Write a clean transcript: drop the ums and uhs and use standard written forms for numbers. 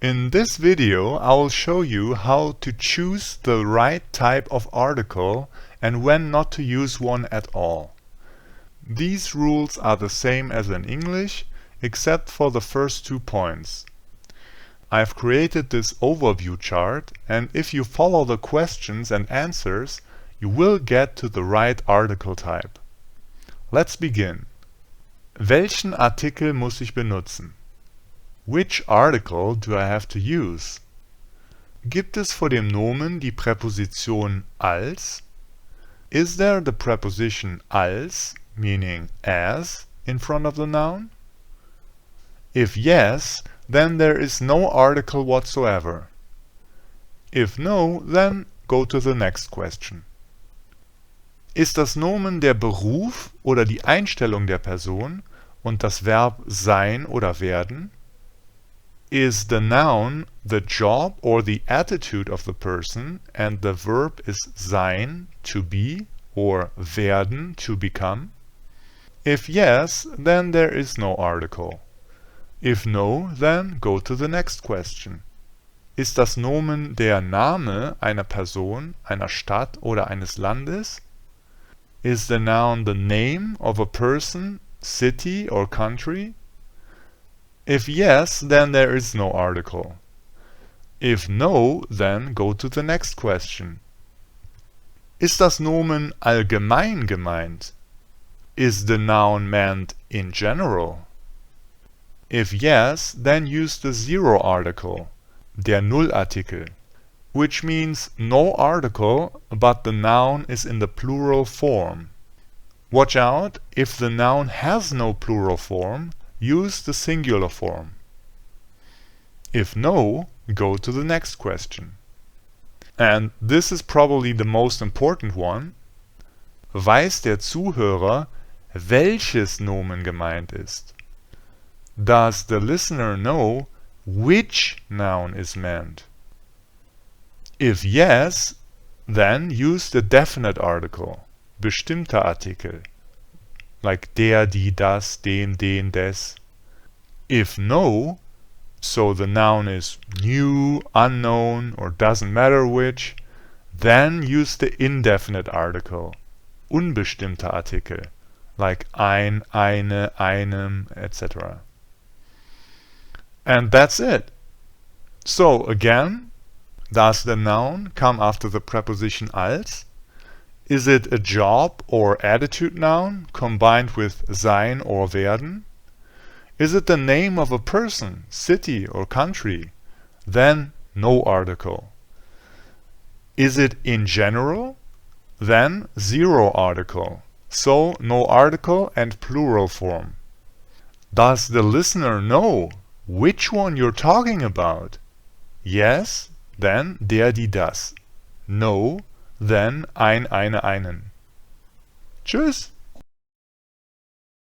In this video, I will show you how to choose the right type of article and when not to use one at all. These rules are the same as in English, except for the first 2 points. I've created this overview chart, and if you follow the questions and answers, you will get to the right article type. Let's begin. Welchen Artikel muss ich benutzen? Which article do I have to use? Gibt es vor dem Nomen die Präposition als? Is there the preposition als, meaning as, in front of the noun? If yes, then there is no article whatsoever. If no, then go to the next question. Ist das Nomen der Beruf oder die Einstellung der Person und das Verb sein oder werden? Is the noun the job or the attitude of the person and the verb is sein, to be, or werden, to become? If yes, then there is no article. If no, then go to the next question. Ist das Nomen der Name einer Person, einer Stadt oder eines Landes? Is the noun the name of a person, city, or country? If yes, then there is no article. If no, then go to the next question. Ist das Nomen allgemein gemeint? Is the noun meant in general? If yes, then use the zero article, der Nullartikel, which means no article, but the noun is in the plural form. Watch out, if the noun has no plural form, use the singular form. If no, go to the next question. And this is probably the most important one. Weiß der Zuhörer, welches Nomen gemeint ist? Does the listener know which noun is meant? If yes, then use the definite article, bestimmter Artikel, like der, die, das, dem, den, des. If no, so the noun is new, unknown, or doesn't matter which, then use the indefinite article, unbestimmter Artikel, like ein, eine, einem, etc. And that's it. So again, does the noun come after the preposition als? Is it a job or attitude noun combined with sein or werden? Is it the name of a person, city, or country? Then no article. Is it in general? Then zero article. So no article and plural form. Does the listener know which one you're talking about? Yes, then der, die, das. No, then ein, eine, einen. Tschüss!